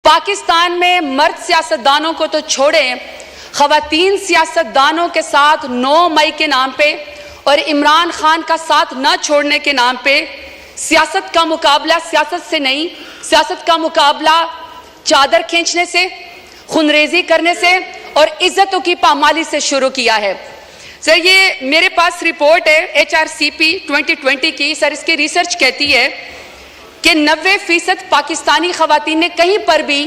پاکستان میں مرد سیاستدانوں کو تو چھوڑیں، خواتین سیاستدانوں کے ساتھ 9 مئی کے نام پہ اور عمران خان کا ساتھ نہ چھوڑنے کے نام پہ سیاست کا مقابلہ سیاست سے نہیں، سیاست کا مقابلہ چادر کھینچنے سے، خونریزی کرنے سے اور عزتوں کی پامالی سے شروع کیا ہے۔ سر یہ میرے پاس رپورٹ ہے HRCP 2020 کی، سر اس کی ریسرچ کہتی ہے کہ 90% پاکستانی خواتین نے کہیں پر بھی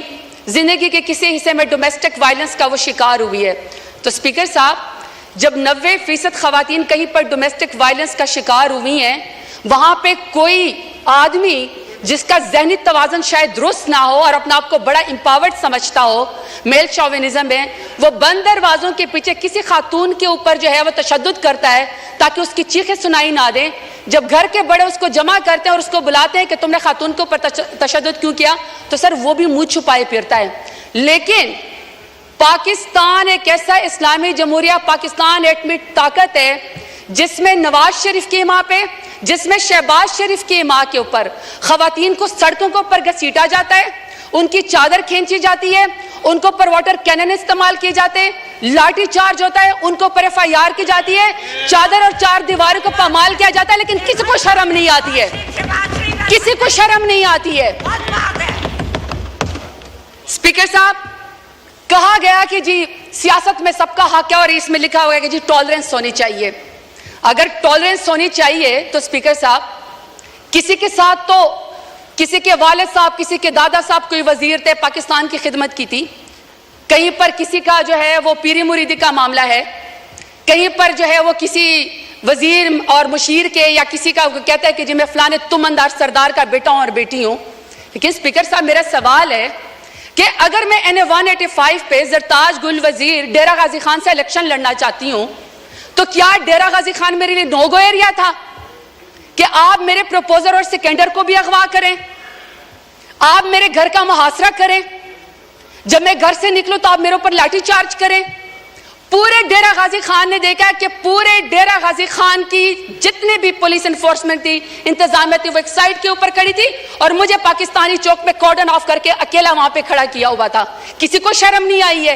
زندگی کے کسی حصے میں ڈومیسٹک وائلنس کا وہ شکار ہوئی ہے۔ تو اسپیکر صاحب، جب 90% خواتین کہیں پر ڈومیسٹک وائلنس کا شکار ہوئی ہیں، وہاں پہ کوئی آدمی جس کا ذہنی توازن شاید درست نہ ہو اور اپنا آپ کو بڑا امپاورڈ سمجھتا ہو، میل شوونزم ہے، وہ بند دروازوں کے پیچھے کسی خاتون کے اوپر جو ہے وہ تشدد کرتا ہے تاکہ اس کی چیخیں سنائی نہ دیں۔ جب گھر کے بڑے اس کو جمع کرتے ہیں اور اس کو بلاتے ہیں کہ تم نے خاتون کے اوپر تشدد کیوں کیا، تو سر وہ بھی منہ چھپائے پھرتا ہے۔ لیکن پاکستان ایک ایسا اسلامی جمہوریہ پاکستان ایٹمی طاقت ہے جس میں نواز شریف کی ماں پہ، جس میں شہباز شریف کی ماں کے اوپر خواتین کو سڑکوں کے اوپر گھسیٹا جاتا ہے، ان کی چادر کھینچی جاتی ہے، ان کو پر واٹر کینن استعمال کیے جاتے ہیں، لاٹھی چارج ہوتا ہے، ان کو پر FIR کی جاتی ہے، چادر اور 4 دیواروں کو پامال کیا جاتا ہے، لیکن کسی کو شرم نہیں آتی ہے، کسی کو شرم نہیں آتی ہے۔ اسپیکر صاحب، کہا گیا کہ جی سیاست میں سب کا حق ہے اور اس میں لکھا ہوا ہے کہ جی ٹالرنس ہونی چاہیے۔ اگر ٹالرنس ہونی چاہیے تو اسپیکر صاحب، کسی کے ساتھ تو کسی کے والد صاحب، کسی کے دادا صاحب کوئی وزیر تھے، پاکستان کی خدمت کی تھی، کہیں پر کسی کا جو ہے وہ پیری مریدی کا معاملہ ہے، کہیں پر جو ہے وہ کسی وزیر اور مشیر کے یا کسی کا کہتا ہے کہ جی میں فلانے تم اندار سردار کا بیٹا ہوں اور بیٹی ہوں۔ لیکن اسپیکر صاحب، میرا سوال ہے کہ اگر میں NA 185 پہ زرتاج گل وزیر ڈیرہ غازی خان سے الیکشن لڑنا چاہتی ہوں تو کیا ڈیرہ غازی خان میرے لیے نو گو ایریا تھا کہ آپ میرے پروپوزر اور سیکنڈر کو بھی اغوا کریں، آپ میرے گھر کا محاصرہ کریں، جب میں گھر سے نکلوں تو آپ میرے اوپر لاٹھی چارج کریں؟ پورے ڈیرہ غازی خان نے دیکھا کہ پورے ڈیرہ غازی خان کی جتنے بھی پولیس انفورسمنٹ تھی، انتظامیہ تھی، وہ ایک سائڈ کے اوپر کھڑی تھی اور مجھے پاکستانی چوک میں کارڈن آف کر کے اکیلا وہاں پہ کھڑا کیا ہوا تھا۔ کسی کو شرم نہیں آئی ہے،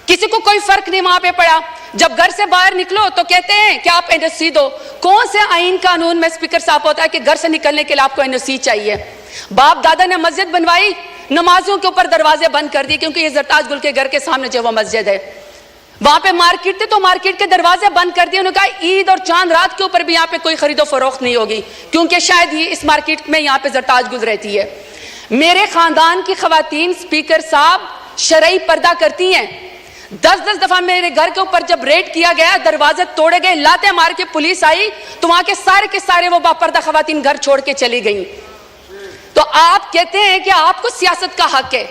کسی کو کوئی فرق نہیں وہاں پہ پڑا۔ جب گھر سے باہر نکلو تو کہتے ہیں کہ آپ NOC دو۔ کون سے آئین قانون میں اسپیکر صاحب ہوتا ہے کہ گھر سے نکلنے کے لیے آپ کو NOC چاہیے؟ باپ دادا نے مسجد بنوائی، نمازوں کے اوپر دروازے بند کر دیے کیونکہ یہ زرتاج گل کے گھر کے سامنے جو وہ مسجد ہے۔ وہاں پہ مارکیٹ تھے تو مارکیٹ کے دروازے بند کر دیے، انہوں نے کہا عید اور چاند رات کے اوپر بھی یہاں پہ کوئی خرید و فروخت نہیں ہوگی کیونکہ شاید یہ اس مارکیٹ میں یہاں پہ زرتاج گل رہتی ہے۔ میرے خاندان کی خواتین اسپیکر صاحب شرعی پردہ کرتی ہیں۔ 10 دفعہ میرے گھر کے اوپر جب ریڈ کیا گیا، دروازے توڑے گئے، لاتے مار کے پولیس آئی تو وہاں کے سارے وہ باپردہ خواتین گھر چھوڑ کے چلی گئیں۔ تو آپ کہتے ہیں کہ آپ کو سیاست کا حق ہے،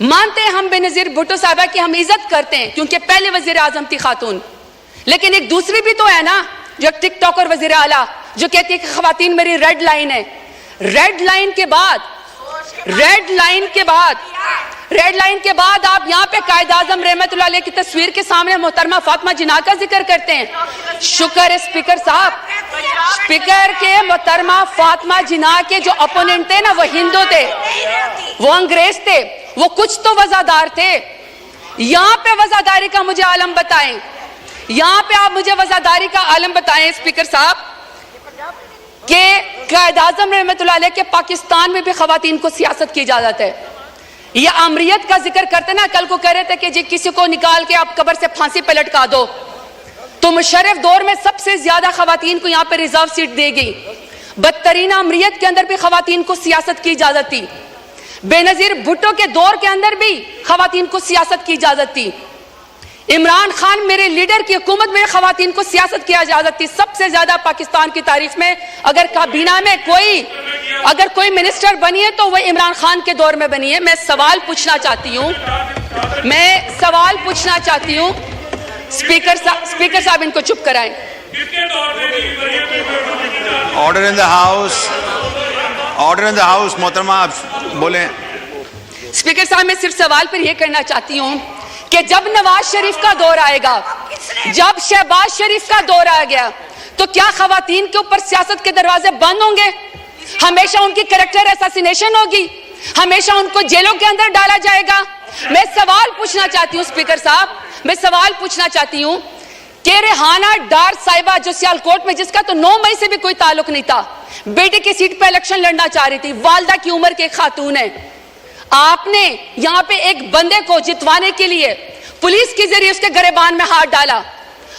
مانتے ہیں ہم بے-نظیر بھٹو صاحبہ کی ہم عزت کرتے ہیں کیونکہ پہلے وزیر اعظم تھی خاتون، لیکن ایک دوسری بھی تو ہے نا جو ٹک ٹاک اور وزیر اعلیٰ جو کہتی ہے کہ خواتین میری ریڈ لائن ہے۔ ریڈ لائن کے بعد آپ یہاں پہ قائد اعظم رحمت اللہ علیہ کی تصویر کے سامنے محترمہ فاطمہ جناح کا ذکر کرتے ہیں۔ شکر ہے اسپیکر صاحب، اسپیکر کے محترمہ فاطمہ جناح کے جو اپوننٹ تھے نا وہ ہندو تھے، وہ انگریز تھے، وہ کچھ تو وزادار تھے۔ یہاں پہ وزاداری کا مجھے عالم بتائیں، یہاں پہ آپ مجھے وزاداری کا عالم بتائیں اسپیکر صاحب کہ قائد اعظم رحمت اللہ علیہ کے پاکستان میں بھی خواتین کو سیاست کی اجازت ہے۔ یہ امریت کا ذکر کرتے نا، کل کو کہہ رہے تھے کہ جی کسی کو نکال کے آپ قبر سے پھانسی پہ لٹکا دو، تو مشرف دور میں سب سے زیادہ خواتین کو یہاں پہ ریزرو سیٹ دے گئی۔ بدترین امریت کے اندر بھی خواتین کو سیاست کی اجازت تھی، بے نظیر بھٹو کے دور کے اندر بھی خواتین کو سیاست کی اجازت تھی، عمران خان میرے لیڈر کی حکومت میں خواتین کو سیاست کی اجازت تھی۔ سب سے زیادہ پاکستان کی تاریخ میں اگر کابینہ میں کوئی منسٹر بنی ہے تو وہ عمران خان کے دور میں بنی ہے۔ میں سوال پوچھنا چاہتی ہوں اسپیکر صاحب ان کو چپ کرائیں۔ آرڈر ان دا ہاؤس، محترمہ آپ بولیں۔ اسپیکر صاحب میں صرف سوال پر یہ کرنا چاہتی ہوں کہ جب نواز شریف کا دور آئے گا، جب شہباز شریف کا دور آ گیا تو کیا خواتین کے اوپر سیاست کے دروازے بند ہوں گے؟ ہمیشہ ان کی کریکٹر اساسینیشن ہوگی؟ ہمیشہ ان کو جیلوں کے اندر ڈالا جائے گا؟ میں سوال پوچھنا چاہتی ہوں اسپیکر صاحب، میں سوال پوچھنا چاہتی ہوں کہ ریحانہ ڈار صاحبہ جو سیالکوٹ میں، جس کا تو 9 مئی سے بھی کوئی تعلق نہیں تھا، بیٹے کی سیٹ پہ الیکشن لڑنا چاہ رہی تھی، والدہ کی عمر کے ایک خاتون ہے، آپ نے یہاں پہ ایک بندے کو جتوانے کے لیے پولیس کے ذریعے اس کے گریبان میں ہاتھ ڈالا،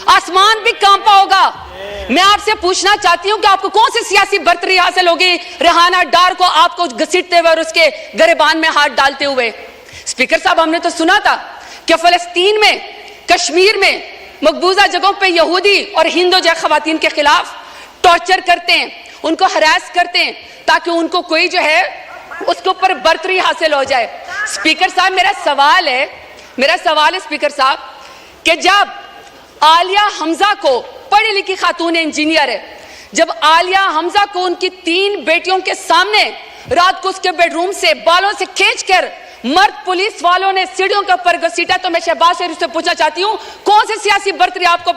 آسمان بھی کانپا ہوگا۔ میں آپ سے پوچھنا چاہتی ہوں کہ آپ کو کون سی سیاسی برتری حاصل ہوگی ریحانہ ڈار کو آپ کو گھسیٹتے ہوئے اور اس کے گریبان میں ہاتھ ڈالتے ہوئے؟ اسپیکر صاحب، ہم نے تو سنا تھا کہ فلسطین میں، کشمیر میں مقبوضہ جگہوں پہ یہودی اور ہندو جو خواتین کے خلاف ٹارچر کرتے ہیں، ان کو ہراس کرتے ہیں تاکہ ان کو کوئی جو ہے اس کے اوپر برتری حاصل ہو جائے۔ اسپیکر صاحب، میرا سوال ہے اسپیکر صاحب کہ جب عالیہ حمزہ کو، پڑھی لکھی خاتون انجینئر ہے، جب عالیہ حمزہ کو ان کی 3 بیٹیوں کے سامنے رات کو اس کے بیڈ روم سے بالوں سے کھینچ کر مرد پولیس والوں نے سیڑھیوں کے اوپر گھسیٹا، تو میں شہباز شریف سے پوچھنا چاہتی ہوں کون سی سیاسی برتری آپ کو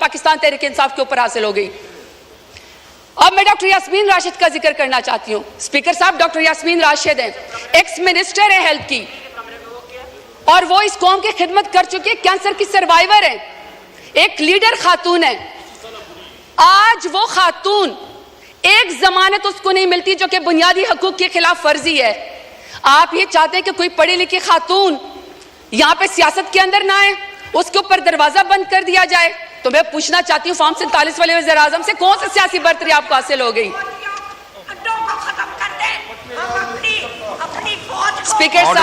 پاکستان تحریک انصاف کے اوپر حاصل ہو گئی؟ اب میں ڈاکٹر یاسمین راشد کا ذکر کرنا چاہتی ہوں۔ اسپیکر صاحب، ڈاکٹر یاسمین راشد ہیں، ایکس منسٹر ہے ہیلتھ کی، اور وہ اس قوم کی خدمت کر چکی ہے، کینسر کی سروائیور ہے، ایک لیڈر خاتون ہے۔ آج وہ خاتون ایک ضمانت اس کو نہیں ملتی جو کہ بنیادی حقوق کی خلاف ورزی ہے۔ آپ یہ چاہتے ہیں کہ کوئی پڑھی لکھی خاتون یہاں پہ سیاست کے اندر نہ آئے، اس کے اوپر دروازہ بند کر دیا جائے؟ تو میں پوچھنا چاہتی ہوں فارم 47 والے وزیر اعظم سے کون سی سیاسی برتری آپ کو حاصل ہو گئی؟ اسپیکر صاحب،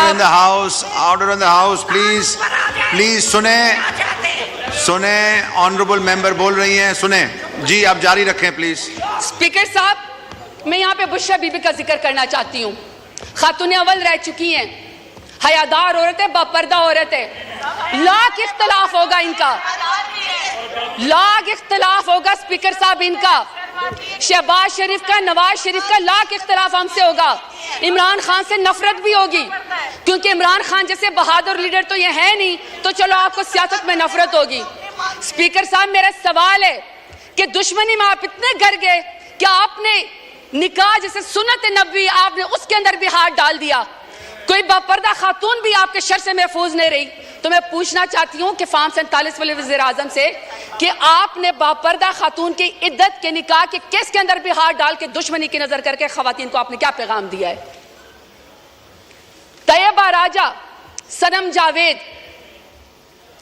order in the house please سنیں آنریبل ممبر بول رہی ہیں، سنیں جی، آپ جاری رکھیں پلیز۔ اسپیکر صاحب، میں یہاں پہ بشرا بی بی کا ذکر کرنا چاہتی ہوں، خاتون اول رہ چکی ہیں، حیادار عورت ہے، باپردہ عورت ہے، لاکھ اختلاف ہوگا ان کا، لاکھ اختلاف ہوگا اسپیکر صاحب ان کا، شہباز شریف کا، نواز شریف کا لاکھ اختلاف ہم سے ہوگا، عمران خان سے نفرت بھی ہوگی، کیونکہ عمران خان جیسے بہادر لیڈر تو یہ ہے نہیں، تو چلو آپ کو سیاست میں نفرت ہوگی۔ اسپیکر صاحب، میرا سوال ہے کہ دشمنی میں آپ اتنے گر گئے کہ آپ نے نکاح جیسے سنت نبوی، آپ نے اس کے اندر بھی ہاتھ ڈال دیا، کوئی باپردہ خاتون بھی آپ کے شر سے محفوظ نہیں رہی۔ تو میں پوچھنا چاہتی ہوں کہ فارم 47 والے وزیر اعظم سے کہ آپ نے باپردہ خاتون کی عدت کے نکاح کے کیس کے اندر بھی ہاتھ ڈال کے دشمنی کی نظر کر کے خواتین کو آپ نے کیا پیغام دیا ہے؟ طیبہ راجہ، صنم جاوید،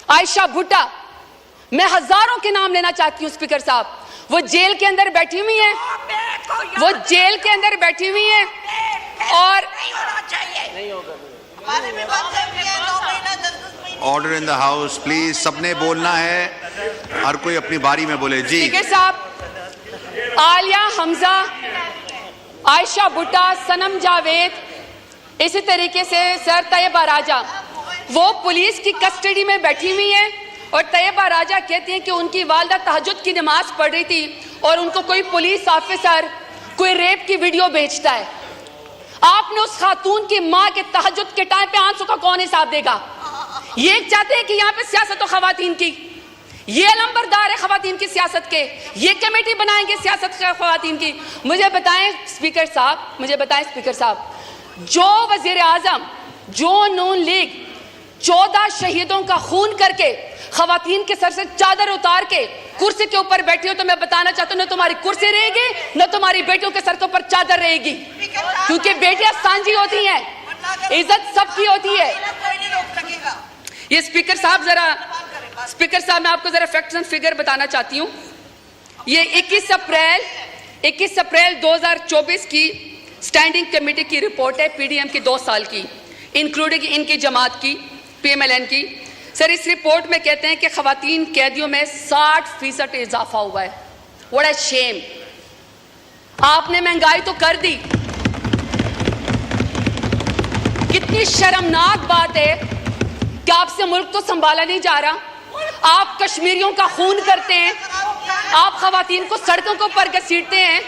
عائشہ بھٹا، میں ہزاروں کے نام لینا چاہتی ہوں اسپیکر صاحب، وہ جیل کے اندر بیٹھی ہوئی ہیں، وہ جیل کے اندر بیٹھی ہوئی ہیں، اور order in the house please, سب نے بولنا ہے، ہر کوئی اپنی باری میں بولے جی۔ اسپیکر صاحب، عالیہ حمزہ، عائشہ بھٹا، صنم جاوید، اسی طریقے سے سر طیبہ راجہ، وہ پولیس کی کسٹڈی میں بیٹھی ہوئی ہیں، اور طیبہ راجہ کہتی ہیں کہ ان کی والدہ تہجد کی نماز پڑھ رہی تھی اور ان کو کوئی پولیس آفیسر کوئی ریپ کی ویڈیو بھیجتا ہے۔ آپ نے اس خاتون کی ماں کے تہجد کے ٹائم پہ آنسوں کا کون حساب دے گا؟ یہ چاہتے ہیں کہ یہاں پہ سیاست و خواتین کی، یہ علمبردار ہے خواتین کی سیاست کے، یہ کمیٹی بنائیں گے سیاست کے خواتین کی۔ مجھے بتائیں اسپیکر صاحب، جو وزیر اعظم، جو نون لیگ 14 شہیدوں کا خون کر کے خواتین کے سر سے چادر اتار کے کرسی کے اوپر بیٹھی ہو، تو میں بتانا چاہتا ہوں نہ تمہاری کرسی رہے گی، نہ تمہاری بیٹیوں کے سر کے اوپر چادر رہے گی، کیونکہ بیٹیاں سانجی ہوتی ہیں، عزت سب کی ہوتی ہے۔ یہ اسپیکر صاحب میں آپ کو ذرا فیکٹس اینڈ فگر بتانا چاہتی ہوں۔ یہ 21 اپریل 2024 کی سٹینڈنگ کمیٹی کی رپورٹ ہے، پی ڈی ایم کی 2 سال کی، انکلوڈنگ ان کی جماعت کی، پی ایم ایل این کی۔ سر، اس رپورٹ میں کہتے ہیں کہ خواتین قیدیوں میں 60% اضافہ ہوا ہے۔ واٹ اے شیم! آپ نے مہنگائی تو کر دی، کتنی شرمناک بات ہے کہ آپ سے ملک تو سنبھالا نہیں جا رہا، آپ کشمیریوں کا خون کرتے ہیں، آپ خواتین کو سڑکوں کو پر گھسیٹتے ہیں،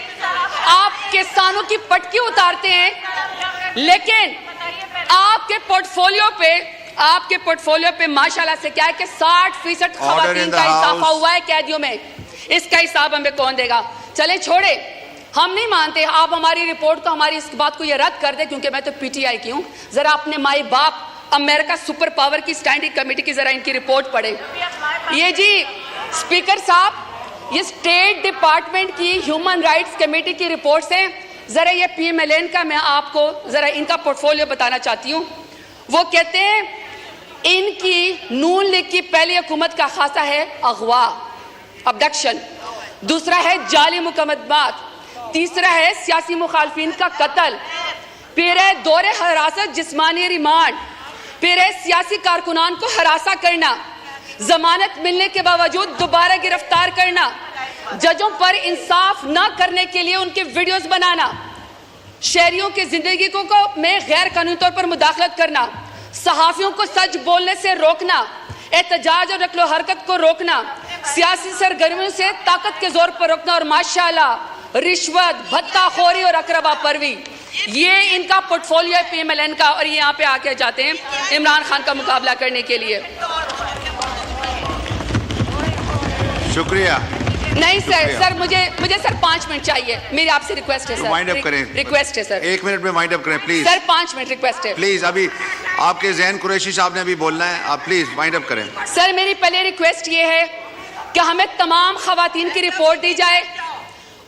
آپ کسانوں کی پٹکی اتارتے ہیں، لیکن آپ کے پورٹ فولیو پہ ماشاءاللہ سے کیا ہے کہ 60% خواتین کا اضافہ ہوا ہے قیدیوں میں۔ اس کا حساب ہمیں کون دے گا؟ چلیں چھوڑے، ہم نہیں مانتے. آپ ہماری رپورٹ کو, ہماری اس بات کو یہ رد کر دیں, کیونکہ میں تو پی ٹی آئی کی ہوں. ذرا اپنے مائی باپ امریکہ سپر پاور کی اسٹینڈنگ کمیٹی کی ذرا ان کی رپورٹ پڑھیں. یہ جی اسپیکر صاحب, یہ اسٹیٹ ڈپارٹمنٹ کی ہیومن رائٹس کمیٹی کی رپورٹس ہیں. ذرا یہ پی ایم ایل این کا میں آپ کو ذرا ان کا پورٹ فولیو بتانا چاہتی ہوں. وہ کہتے ہیں ان کی نون لیگ کی پہلی حکومت کا خاصہ ہے اغوا, ابڈکشن. دوسرا ہے جعلی مقدمات. تیسرا ہے سیاسی مخالفین کا قتل. پھر ہے دور حراست, جسمانی ریمانڈ. پھر ہے سیاسی کارکنان کو ہراساں کرنا, ضمانت ملنے کے باوجود دوبارہ گرفتار کرنا, ججوں پر انصاف نہ کرنے کے لیے ان کے ویڈیوز بنانا, شہریوں کی زندگی کو میں غیر قانونی طور پر مداخلت کرنا, صحافیوں کو سچ بولنے سے روکنا, احتجاج اور نقل و حرکت کو روکنا, سیاسی سرگرمیوں سے طاقت کے زور پر روکنا, اور ماشاءاللہ رشوت, بھتہ خوری اور اقربا پروی. یہ ان کا پورٹ فولیو ہے پی ایم ایل این کا, اور یہ یہاں پہ آ کے جاتے ہیں عمران خان کا مقابلہ کرنے کے لیے. شکریہ. نہیں سر مجھے سر 5 منٹ چاہیے. میری آپ سے ریکویسٹ ہے سر, وائنڈ اپ کریں. ریکویسٹ ہے سر, 1 منٹ میں وائنڈ اپ کریں پلیز. سر 5 منٹ ریکویسٹ ہے پلیز. ابھی آپ کے ذہن قریشی صاحب نے ابھی بولنا ہے, آپ پلیز وائنڈ اپ کریں. سر میری پہلے ریکویسٹ یہ ہے کہ ہمیں تمام خواتین کی رپورٹ دی جائے,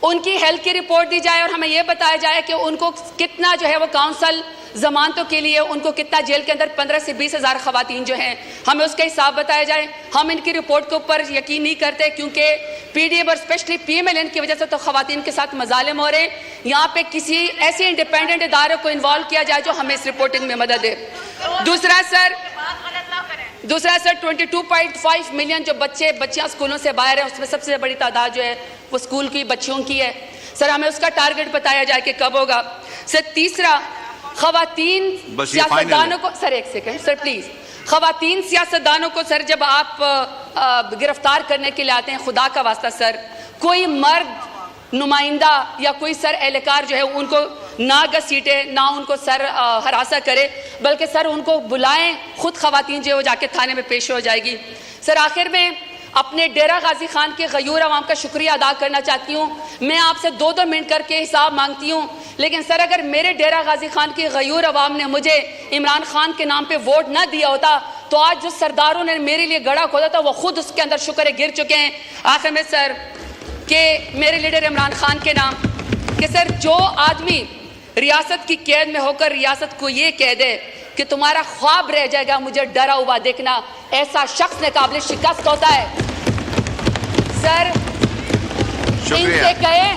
ان کی ہیلتھ کی رپورٹ دی جائے, اور ہمیں یہ بتایا جائے کہ ان کو کتنا جو ہے وہ کاؤنسل ضمانتوں کے لیے ان کو کتنا جیل کے اندر 15 سے 20 ہزار خواتین جو ہیں, ہمیں اس کا حساب بتایا جائے. ہم ان کی رپورٹ کے اوپر یقین نہیں کرتے, کیونکہ پی ڈی ایم اور especially P M L N کی وجہ سے تو خواتین کے ساتھ مظالم ہو رہے ہیں. یہاں پہ کسی ایسے انڈیپینڈنٹ ادارے کو انوالو کیا جائے جو ہمیں اس رپورٹنگ میں مدد دے. دوسرا سر 22.5 ملین جو بچیاں اسکولوں سے باہر ہیں, اس میں سب سے بڑی تعداد جو ہے وہ اسکول کی بچیوں کی ہے. سر ہمیں اس کا ٹارگٹ بتایا جائے کہ کب ہوگا. سر تیسرا, خواتین سیاستدانوں کو, سر 1 سیکنڈ سر پلیز, خواتین سیاستدانوں کو سر جب آپ گرفتار کرنے کے لیے آتے ہیں, خدا کا واسطہ سر کوئی مرد نمائندہ یا کوئی سر اہلکار جو ہے ان کو نہ گھسیٹے, نہ ان کو سر ہراساں کرے, بلکہ سر ان کو بلائیں, خود خواتین جو ہے وہ جا کے تھانے میں پیش ہو جائے گی. سر آخر میں اپنے ڈیرہ غازی خان کے غیور عوام کا شکریہ ادا کرنا چاہتی ہوں. میں آپ سے 2 منٹ کر کے حساب مانگتی ہوں, لیکن سر اگر میرے ڈیرہ غازی خان کی غیور عوام نے مجھے عمران خان کے نام پہ ووٹ نہ دیا ہوتا تو آج جو سرداروں نے میرے لیے گڑھا کھودا تھا وہ خود اس کے اندر شکر گر چکے ہیں. آخر میں سر کہ میرے لیڈر عمران خان کے نام کہ سر جو آدمی ریاست کی قید میں ہو کر ریاست کو یہ کہہ دے کہ تمہارا خواب رہ جائے گا مجھے ڈرا ہوا دیکھنا, ایسا شخص نے قابل شکست ہوتا ہے. سر ان سے کہیں